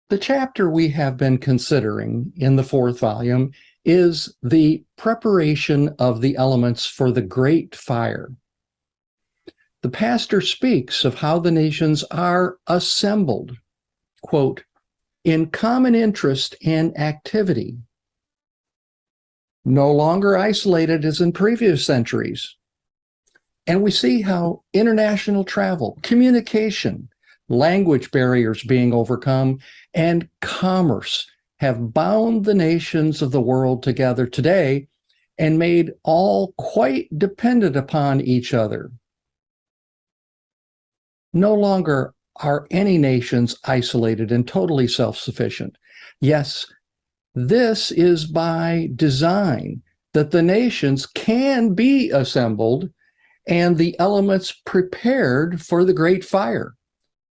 The chapter we have been considering in the fourth volume is the preparation of the elements for the great fire. The pastor speaks of how the nations are assembled, quote, in common interest and activity, no longer isolated as in previous centuries. And we see how international travel, communication, language barriers being overcome, and commerce have bound the nations of the world together today and made all quite dependent upon each other. No longer are any nations isolated and totally self-sufficient. Yes, this is by design, that the nations can be assembled and the elements prepared for the great fire,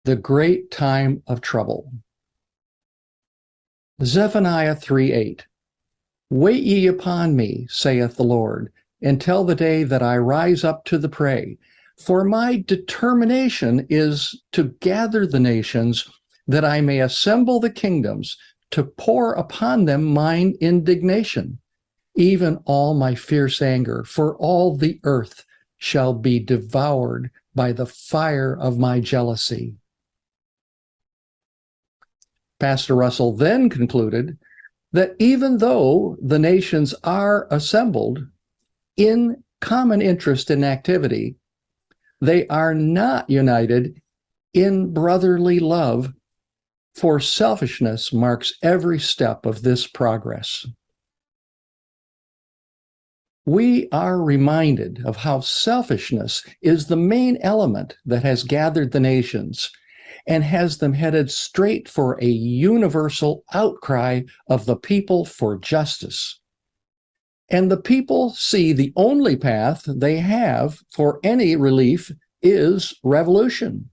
the great time of trouble. Zephaniah 3:8. Wait ye upon me, saith the Lord, until the day that I rise up to the prey. For my determination is to gather the nations, that I may assemble the kingdoms, to pour upon them mine indignation, even all my fierce anger, for all the earth shall be devoured by the fire of my jealousy. Pastor Russell then concluded that even though the nations are assembled in common interest and activity, they are not united in brotherly love, for selfishness marks every step of this progress. We are reminded of how selfishness is the main element that has gathered the nations and has them headed straight for a universal outcry of the people for justice. And the people see the only path they have for any relief is revolution.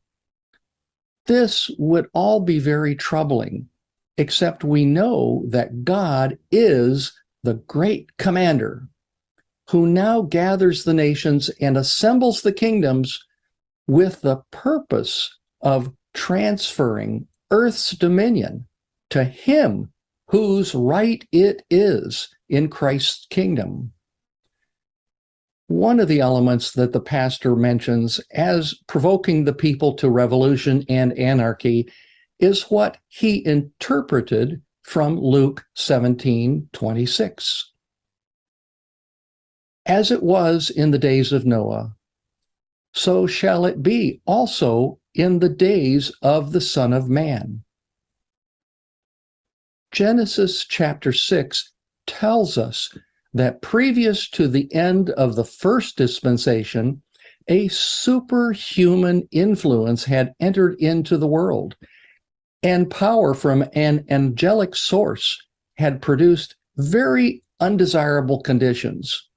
This would all be very troubling, except we know that God is the great commander who now gathers the nations and assembles the kingdoms with the purpose of transferring earth's dominion to him whose right it is in Christ's kingdom. One of the elements that the pastor mentions as provoking the people to revolution and anarchy is what he interpreted from Luke 17:26. As it was in the days of Noah, so shall it be also in the days of the Son of Man. Genesis chapter 6 tells us that previous to the end of the first dispensation, a superhuman influence had entered into the world, and power from an angelic source had produced very undesirable conditions,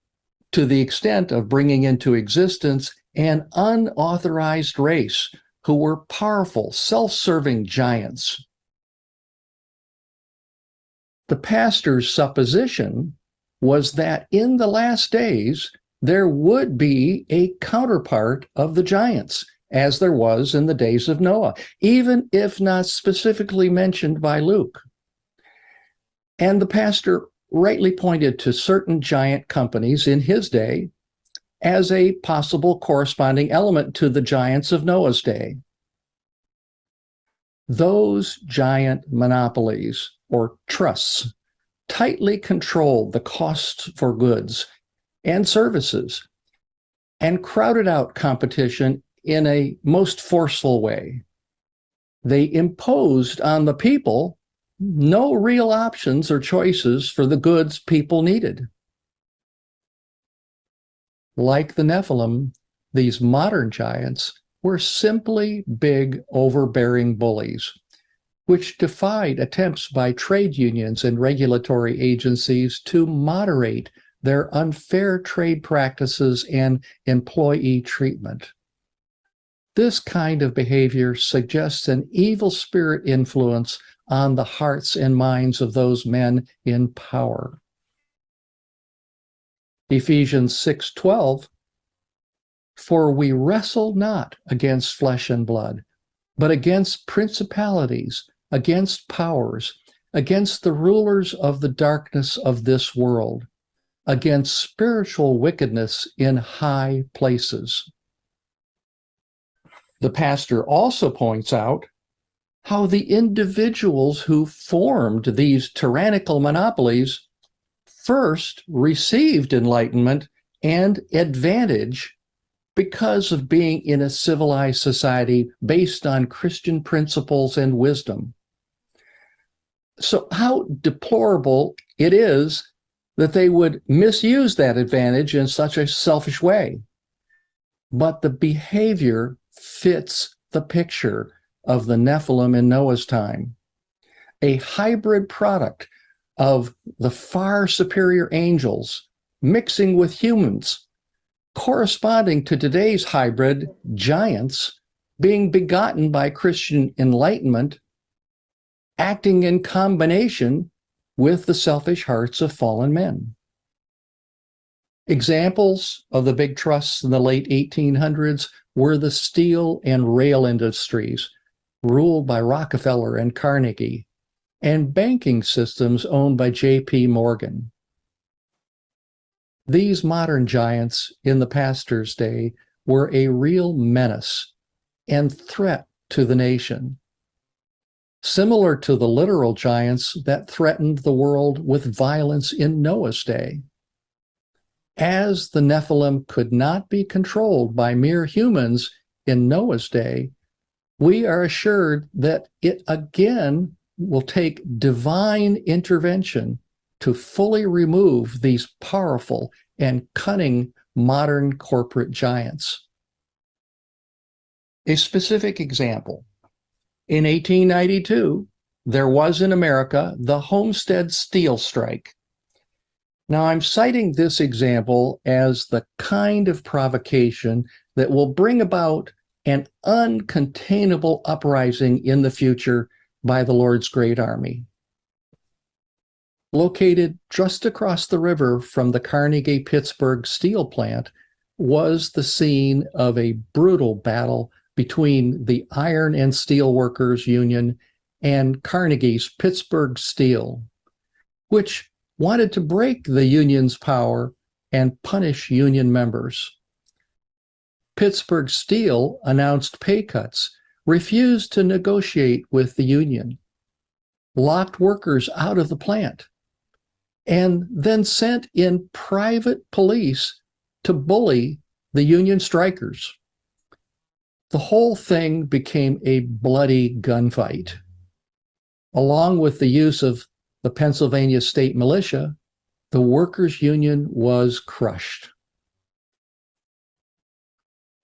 to the extent of bringing into existence an unauthorized race who were powerful, self-serving giants. The pastor's supposition was that in the last days, there would be a counterpart of the giants, as there was in the days of Noah, even if not specifically mentioned by Luke. And the pastor rightly pointed to certain giant companies in his day as a possible corresponding element to the giants of Noah's day. Those giant monopolies or trusts tightly controlled the costs for goods and services and crowded out competition in a most forceful way. They imposed on the people no real options or choices for the goods people needed. Like the Nephilim, these modern giants were simply big, overbearing bullies, which defied attempts by trade unions and regulatory agencies to moderate their unfair trade practices and employee treatment. This kind of behavior suggests an evil spirit influence on the hearts and minds of those men in power. Ephesians 6:12, for we wrestle not against flesh and blood, but against principalities, against powers, against the rulers of the darkness of this world, against spiritual wickedness in high places. The pastor also points out how the individuals who formed these tyrannical monopolies first received enlightenment and advantage because of being in a civilized society based on Christian principles and wisdom. So how deplorable it is that they would misuse that advantage in such a selfish way. But the behavior fits the picture of the Nephilim in Noah's time, a hybrid product of the far superior angels mixing with humans, corresponding to today's hybrid giants being begotten by Christian enlightenment, acting in combination with the selfish hearts of fallen men. Examples of the big trusts in the late 1800s were the steel and rail industries, ruled by Rockefeller and Carnegie, and banking systems owned by J.P. Morgan. These modern giants in the pastor's day were a real menace and threat to the nation, similar to the literal giants that threatened the world with violence in Noah's day. As the Nephilim could not be controlled by mere humans in Noah's day, we are assured that it again will take divine intervention to fully remove these powerful and cunning modern corporate giants. A specific example. In 1892, there was in America the Homestead Steel Strike. Now, I'm citing this example as the kind of provocation that will bring about an uncontainable uprising in the future by the Lord's great army. Located just across the river from the Carnegie-Pittsburgh steel plant was the scene of a brutal battle between the Iron and Steel Workers Union and Carnegie's Pittsburgh Steel, which wanted to break the union's power and punish union members. Pittsburgh Steel announced pay cuts, refused to negotiate with the union, locked workers out of the plant, and then sent in private police to bully the union strikers. The whole thing became a bloody gunfight. Along with the use of the Pennsylvania State Militia, the workers' union was crushed.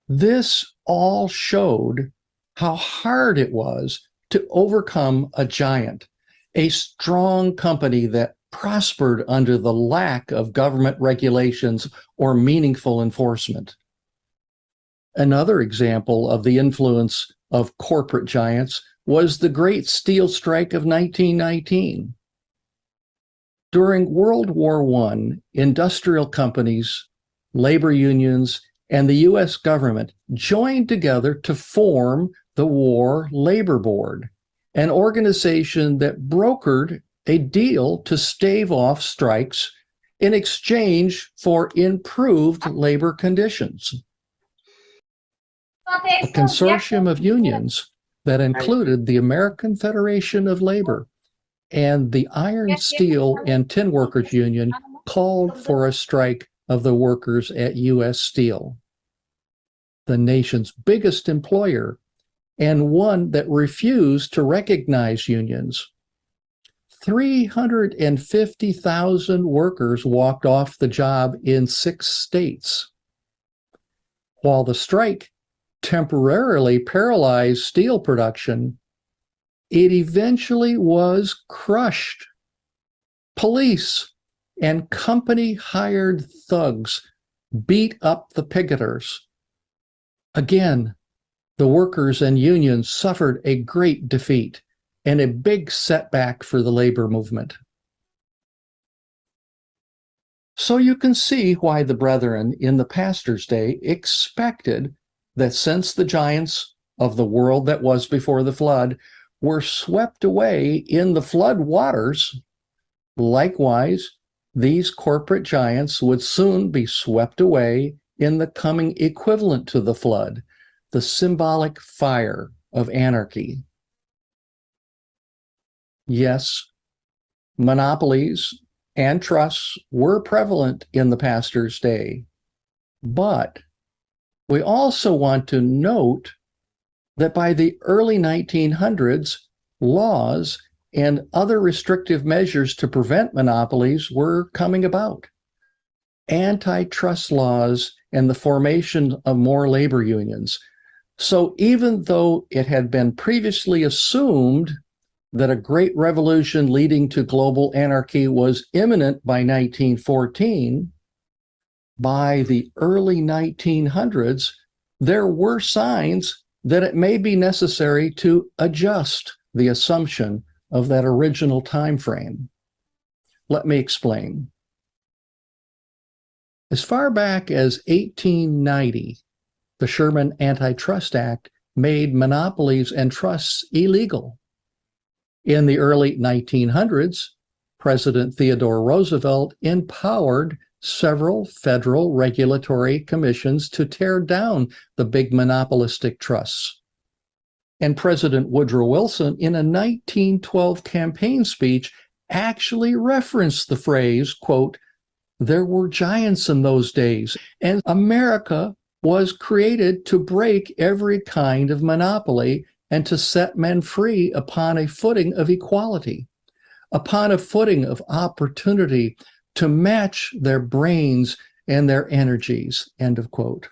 This all showed how hard it was to overcome a giant, a strong company that prospered under the lack of government regulations or meaningful enforcement. Another example of the influence of corporate giants was the Great Steel Strike of 1919. During World War I, industrial companies, labor unions, and the U.S. government joined together to form the War Labor Board, an organization that brokered a deal to stave off strikes in exchange for improved labor conditions. A consortium of unions that included the American Federation of Labor and the Iron, Steel, and Tin Workers Union called for a strike of the workers at U.S. Steel, the nation's biggest employer, and one that refused to recognize unions. 350,000 workers walked off the job in 6 states. While the strike temporarily paralyzed steel production, it eventually was crushed. Police and company-hired thugs beat up the picketers. Again, the workers and unions suffered a great defeat and a big setback for the labor movement. So you can see why the brethren in the pastor's day expected that since the giants of the world that was before the flood were swept away in the flood waters, likewise, these corporate giants would soon be swept away in the coming equivalent to the flood, the symbolic fire of anarchy. Yes, monopolies and trusts were prevalent in the pastor's day, but we also want to note that by the early 1900s, laws and other restrictive measures to prevent monopolies were coming about. Antitrust laws and the formation of more labor unions. So even though it had been previously assumed that a great revolution leading to global anarchy was imminent by 1914, by the early 1900s, there were signs that it may be necessary to adjust the assumption of that original time frame. Let me explain. As far back as 1890, the Sherman Antitrust Act made monopolies and trusts illegal. In the early 1900s, President Theodore Roosevelt empowered several federal regulatory commissions to tear down the big monopolistic trusts. And President Woodrow Wilson, in a 1912 campaign speech, actually referenced the phrase, quote, "There were giants in those days, and America was created to break every kind of monopoly and to set men free upon a footing of equality, upon a footing of opportunity to match their brains and their energies," end of quote.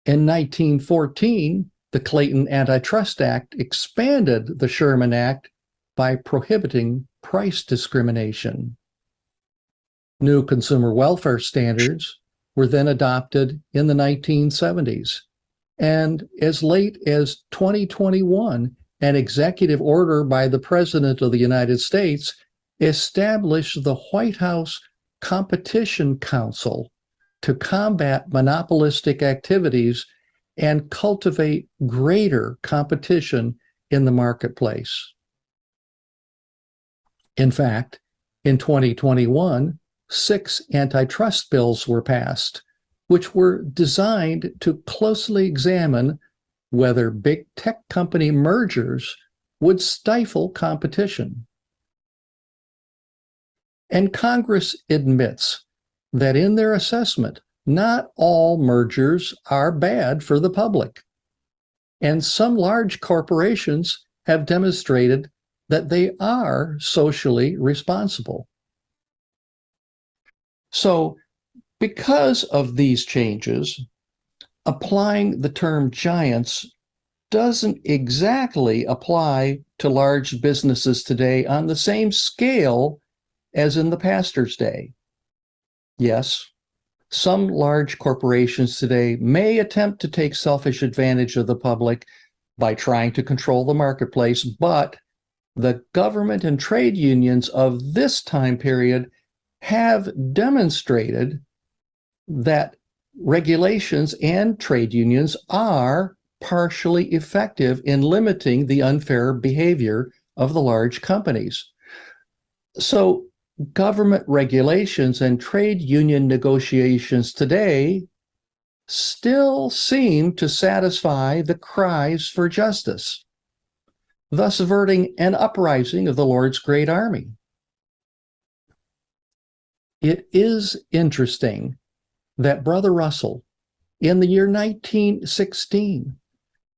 In 1914, the Clayton Antitrust Act expanded the Sherman Act by prohibiting price discrimination. New consumer welfare standards were then adopted in the 1970s. And as late as 2021, an executive order by the President of the United States established the White House Competition Council to combat monopolistic activities and cultivate greater competition in the marketplace. In fact, in 2021, 6 antitrust bills were passed, which were designed to closely examine whether big tech company mergers would stifle competition. And Congress admits that in their assessment, not all mergers are bad for the public. And some large corporations have demonstrated that they are socially responsible. So, because of these changes, applying the term giants doesn't exactly apply to large businesses today on the same scale as in the pastor's day. Yes, some large corporations today may attempt to take selfish advantage of the public by trying to control the marketplace, but the government and trade unions of this time period have demonstrated that regulations and trade unions are partially effective in limiting the unfair behavior of the large companies. So, government regulations and trade union negotiations today still seem to satisfy the cries for justice, thus averting an uprising of the Lord's great army. It is interesting that Brother Russell, in the year 1916,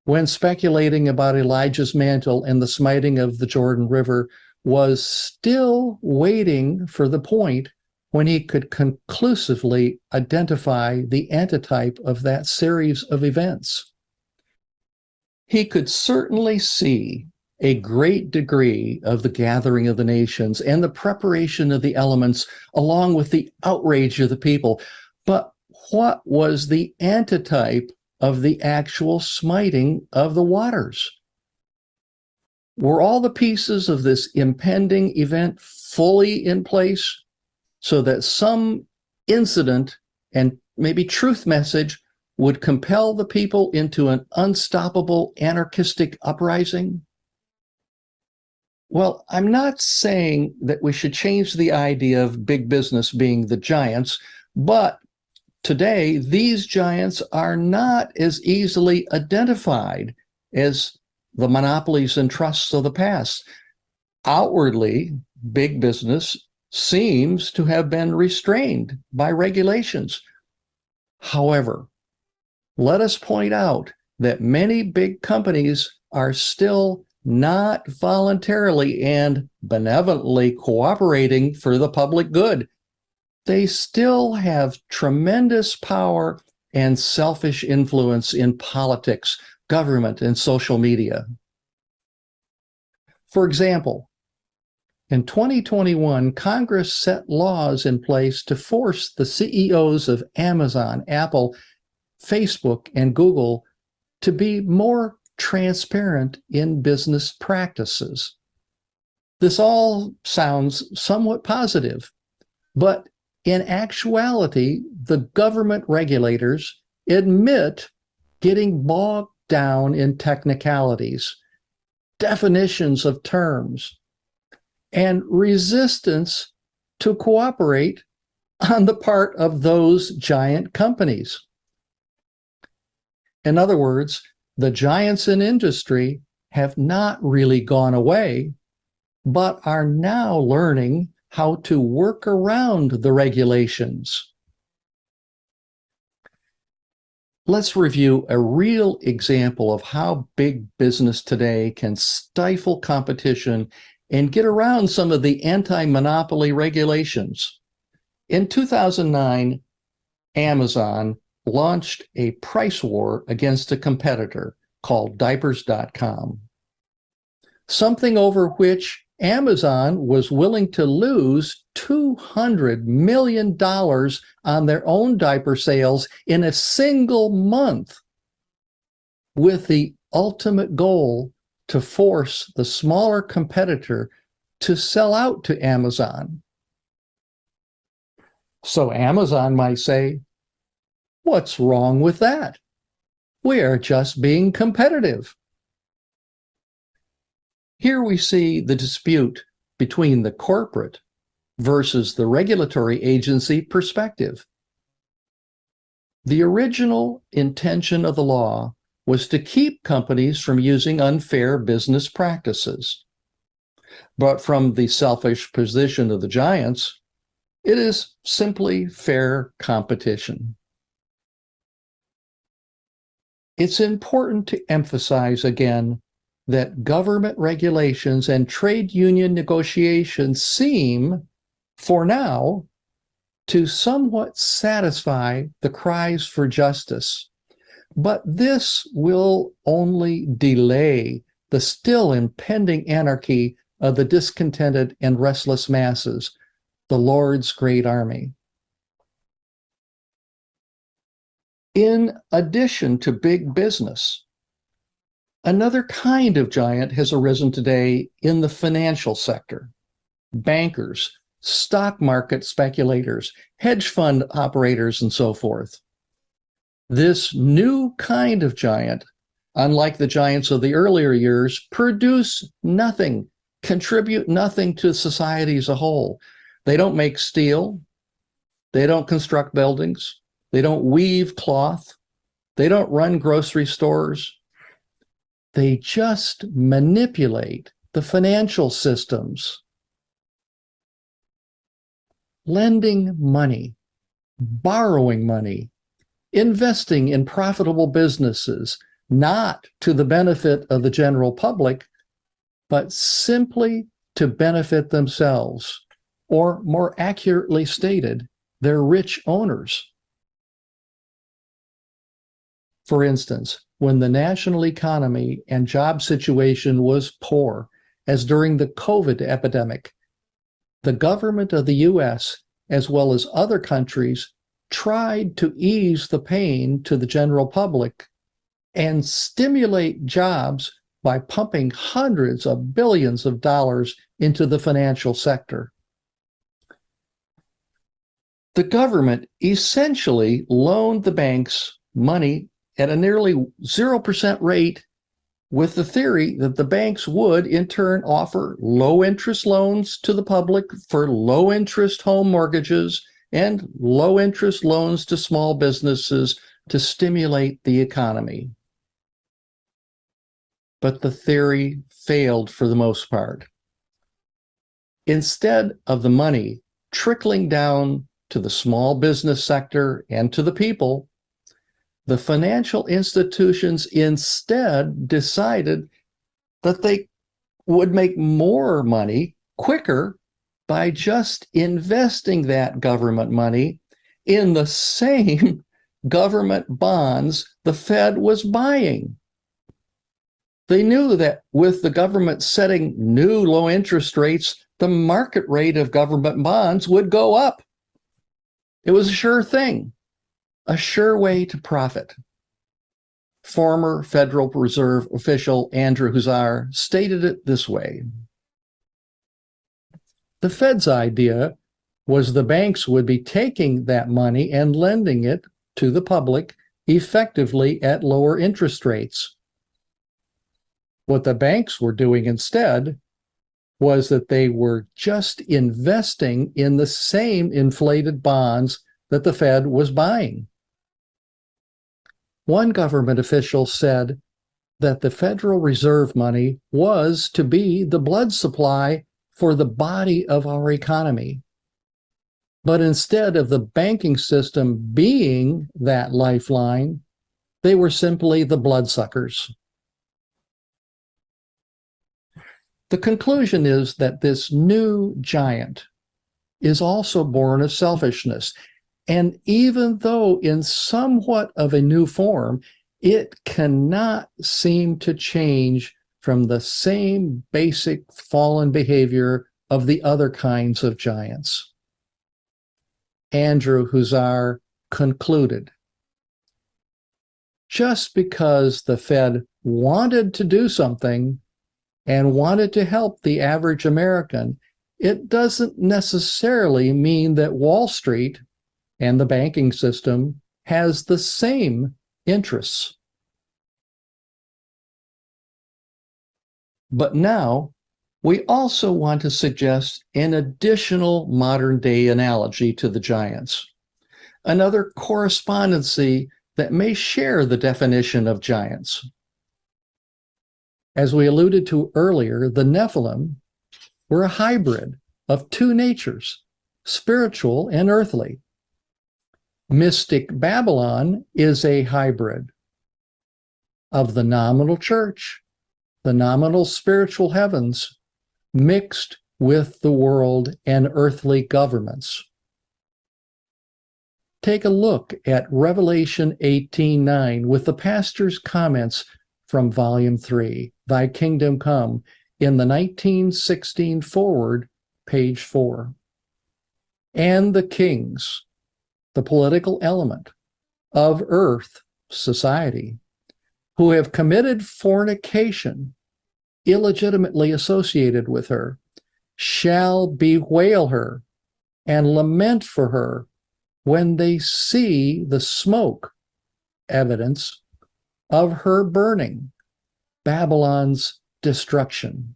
when speculating about Elijah's mantle and the smiting of the Jordan River, was still waiting for the point when he could conclusively identify the antitype of that series of events. He could certainly see a great degree of the gathering of the nations and the preparation of the elements, along with the outrage of the people. But what was the antitype of the actual smiting of the waters? Were all the pieces of this impending event fully in place so that some incident and maybe truth message would compel the people into an unstoppable anarchistic uprising? Well, I'm not saying that we should change the idea of big business being the giants, but today these giants are not as easily identified as the monopolies and trusts of the past. Outwardly, big business seems to have been restrained by regulations. However, let us point out that many big companies are still not voluntarily and benevolently cooperating for the public good. They still have tremendous power and selfish influence in politics, government, and social media. For example, in 2021, Congress set laws in place to force the CEOs of Amazon, Apple, Facebook, and Google to be more transparent in business practices. This all sounds somewhat positive, but in actuality, the government regulators admit getting bogged down in technicalities, definitions of terms, and resistance to cooperate on the part of those giant companies. In other words, the giants in industry have not really gone away, but are now learning how to work around the regulations. Let's review a real example of how big business today can stifle competition and get around some of the anti-monopoly regulations. In 2009, Amazon launched a price war against a competitor called diapers.com, something over which Amazon was willing to lose $200 million on their own diaper sales in a single month, with the ultimate goal to force the smaller competitor to sell out to Amazon. So Amazon might say, "What's wrong with that? We are just being competitive." Here we see the dispute between the corporate versus the regulatory agency perspective. The original intention of the law was to keep companies from using unfair business practices. But from the selfish position of the giants, it is simply fair competition. It's important to emphasize again that government regulations and trade union negotiations seem, for now, to somewhat satisfy the cries for justice. But this will only delay the still impending anarchy of the discontented and restless masses, the Lord's great army. In addition to big business, another kind of giant has arisen today in the financial sector. Bankers, stock market speculators, hedge fund operators, and so forth. This new kind of giant, unlike the giants of the earlier years, produce nothing, contribute nothing to society as a whole. They don't make steel. They don't construct buildings. They don't weave cloth. They don't run grocery stores. They just manipulate the financial systems, lending money, borrowing money, investing in profitable businesses, not to the benefit of the general public, but simply to benefit themselves, or more accurately stated, their rich owners. For instance, when the national economy and job situation was poor, as during the COVID epidemic, the government of the US, as well as other countries, tried to ease the pain to the general public and stimulate jobs by pumping hundreds of billions of dollars into the financial sector. The government essentially loaned the banks money at a nearly 0% rate, with the theory that the banks would in turn offer low interest loans to the public for low interest home mortgages and low interest loans to small businesses to stimulate the economy. But the theory failed for the most part. Instead of the money trickling down to the small business sector and to the people, the financial institutions instead decided that they would make more money quicker by just investing that government money in the same government bonds the Fed was buying. They knew that with the government setting new low interest rates, the market rate of government bonds would go up. It was a sure thing, a sure way to profit. Former Federal Reserve official Andrew Huszar stated it this way: the Fed's idea was the banks would be taking that money and lending it to the public effectively at lower interest rates. What the banks were doing instead was that they were just investing in the same inflated bonds that the Fed was buying. One government official said that the Federal Reserve money was to be the blood supply for the body of our economy. But instead of the banking system being that lifeline, they were simply the bloodsuckers. The conclusion is that this new giant is also born of selfishness. And even though in somewhat of a new form, it cannot seem to change from the same basic fallen behavior of the other kinds of giants. Andrew Huszar concluded, just because the Fed wanted to do something and wanted to help the average American, it doesn't necessarily mean that Wall Street and the banking system has the same interests. But now, we also want to suggest an additional modern-day analogy to the giants, another correspondency that may share the definition of giants. As we alluded to earlier, the Nephilim were a hybrid of two natures, spiritual and earthly. Mystic Babylon is a hybrid of the nominal church, the nominal spiritual heavens, mixed with the world and earthly governments. Take a look at Revelation 18:9 with the pastor's comments from Volume 3, Thy Kingdom Come, in the 1916 forward, page 4. And the kings, the political element of earth, society, who have committed fornication illegitimately associated with her, shall bewail her and lament for her when they see the smoke, evidence of her burning, Babylon's destruction.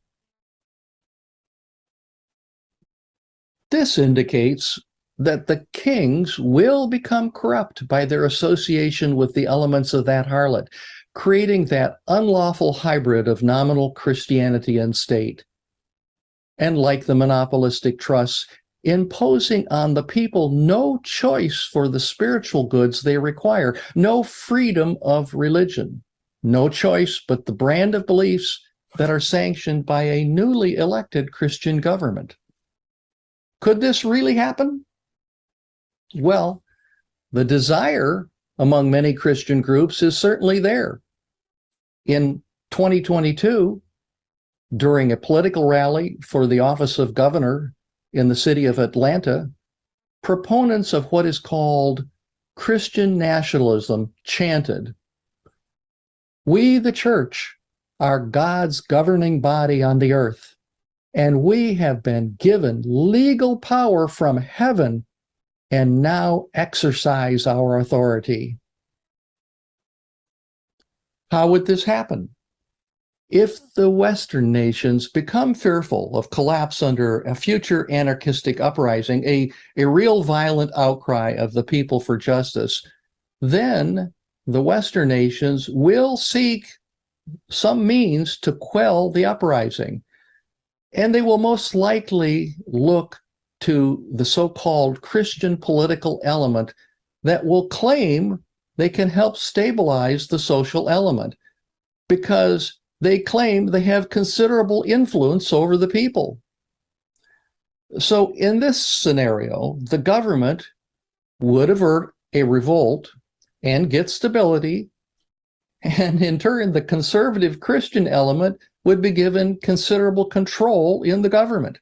This indicates that the kings will become corrupt by their association with the elements of that harlot, creating that unlawful hybrid of nominal Christianity and state. And like the monopolistic trusts, imposing on the people no choice for the spiritual goods they require, no freedom of religion, no choice but the brand of beliefs that are sanctioned by a newly elected Christian government. Could this really happen? Well, the desire among many Christian groups is certainly there. In 2022, during a political rally for the office of governor in the city of Atlanta, proponents of what is called Christian nationalism chanted, "We, the church, are God's governing body on the earth, and we have been given legal power from heaven and now exercise our authority." How would this happen? If the Western nations become fearful of collapse under a future anarchistic uprising, a real violent outcry of the people for justice, then the Western nations will seek some means to quell the uprising. And they will most likely look to the so-called Christian political element that will claim they can help stabilize the social element because they claim they have considerable influence over the people. So in this scenario, the government would avert a revolt and get stability, and in turn, the conservative Christian element would be given considerable control in the government.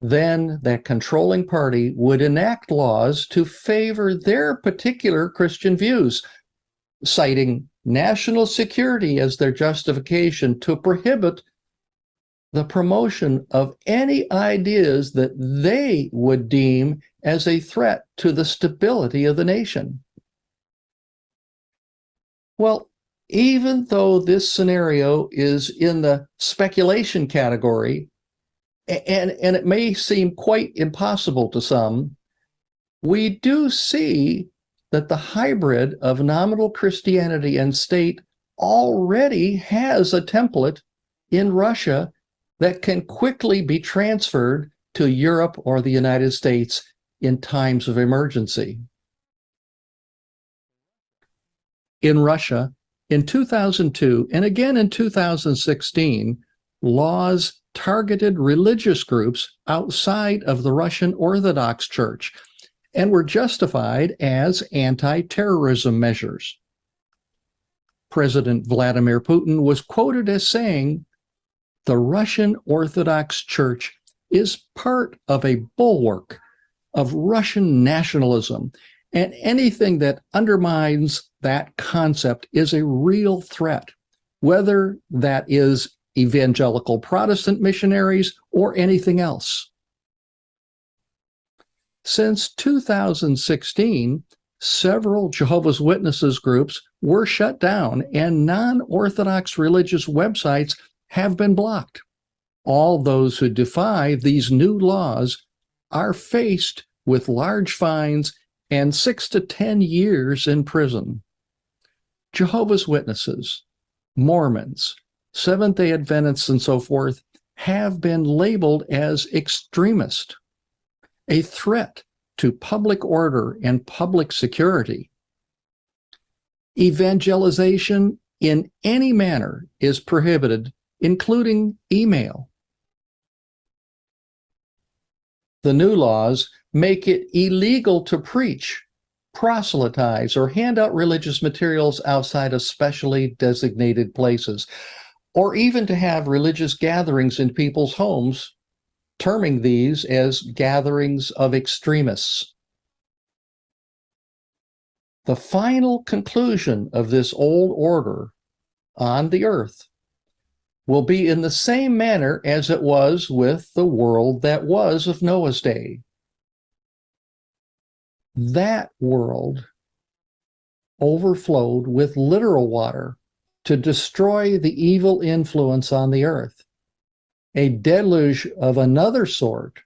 Then that controlling party would enact laws to favor their particular Christian views, citing national security as their justification to prohibit the promotion of any ideas that they would deem as a threat to the stability of the nation. Well, even though this scenario is in the speculation category, and it may seem quite impossible to some, we do see that the hybrid of nominal Christianity and state already has a template in Russia that can quickly be transferred to Europe or the United States in times of emergency. In Russia, in 2002 and again in 2016, laws targeted religious groups outside of the Russian Orthodox Church and were justified as anti-terrorism measures. President Vladimir Putin was quoted as saying, "The Russian Orthodox Church is part of a bulwark of Russian nationalism, and anything that undermines that concept is a real threat, whether that is evangelical Protestant missionaries or anything else." Since 2016, several Jehovah's Witnesses groups were shut down and non-Orthodox religious websites have been blocked. All those who defy these new laws are faced with large fines and 6 to 10 years in prison. Jehovah's Witnesses, Mormons, Seventh-day Adventists, and so forth have been labeled as extremist, a threat to public order and public security. Evangelization in any manner is prohibited, including email. The new laws make it illegal to preach, proselytize, or hand out religious materials outside of specially designated places, or even to have religious gatherings in people's homes, terming these as gatherings of extremists. The final conclusion of this old order on the earth will be in the same manner as it was with the world that was of Noah's day. That world overflowed with literal water to destroy the evil influence on the earth. A deluge of another sort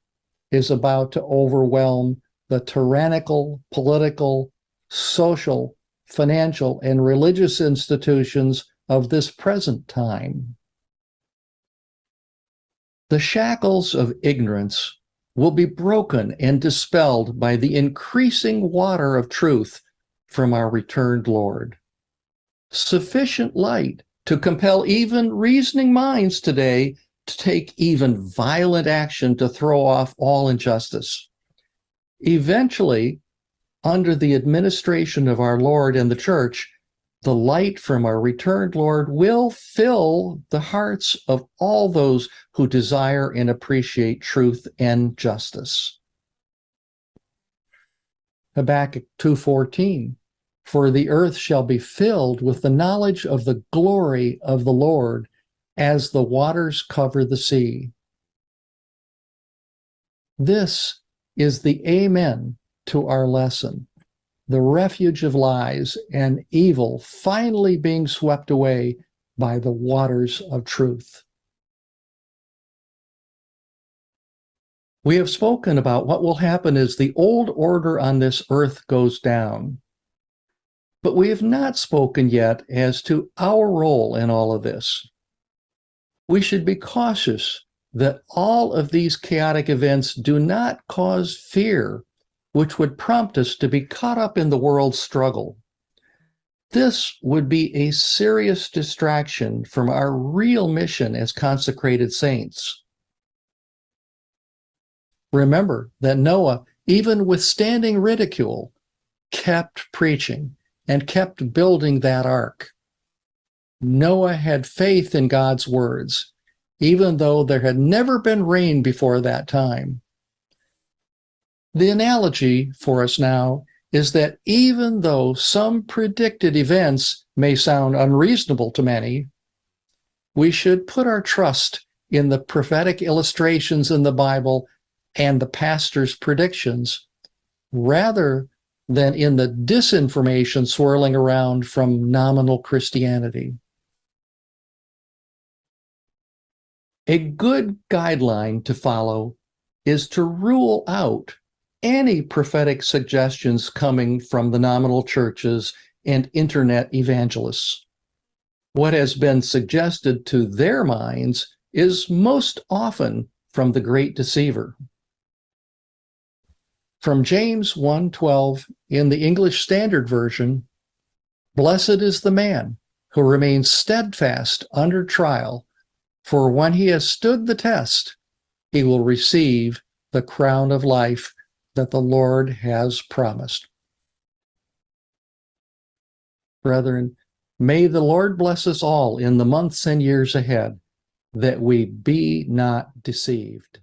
is about to overwhelm the tyrannical, political, social, financial, and religious institutions of this present time. The shackles of ignorance will be broken and dispelled by the increasing water of truth from our returned Lord. Sufficient light to compel even reasoning minds today to take even violent action to throw off all injustice. Eventually, under the administration of our Lord and the Church, the light from our returned Lord will fill the hearts of all those who desire and appreciate truth and justice. Habakkuk 2:14, "For the earth shall be filled with the knowledge of the glory of the Lord, as the waters cover the sea." This is the amen to our lesson. the refuge of lies and evil finally being swept away by the waters of truth. We have spoken about what will happen as the old order on this earth goes down. But we have not spoken yet as to our role in all of this. We should be cautious that all of these chaotic events do not cause fear, which would prompt us to be caught up in the world's struggle. This would be a serious distraction from our real mission as consecrated saints. Remember that Noah, even withstanding ridicule, kept preaching and kept building that ark. Noah had faith in God's words, even though there had never been rain before that time. The analogy for us now is that even though some predicted events may sound unreasonable to many, we should put our trust in the prophetic illustrations in the Bible and the pastor's predictions, rather than in the disinformation swirling around from nominal Christianity. A good guideline to follow is to rule out any prophetic suggestions coming from the nominal churches and internet evangelists. What has been suggested to their minds is most often from the great deceiver. From James 1:12 in the English Standard Version, "Blessed is the man who remains steadfast under trial, for when he has stood the test, he will receive the crown of life that the Lord has promised." Brethren, may the Lord bless us all in the months and years ahead, that we be not deceived.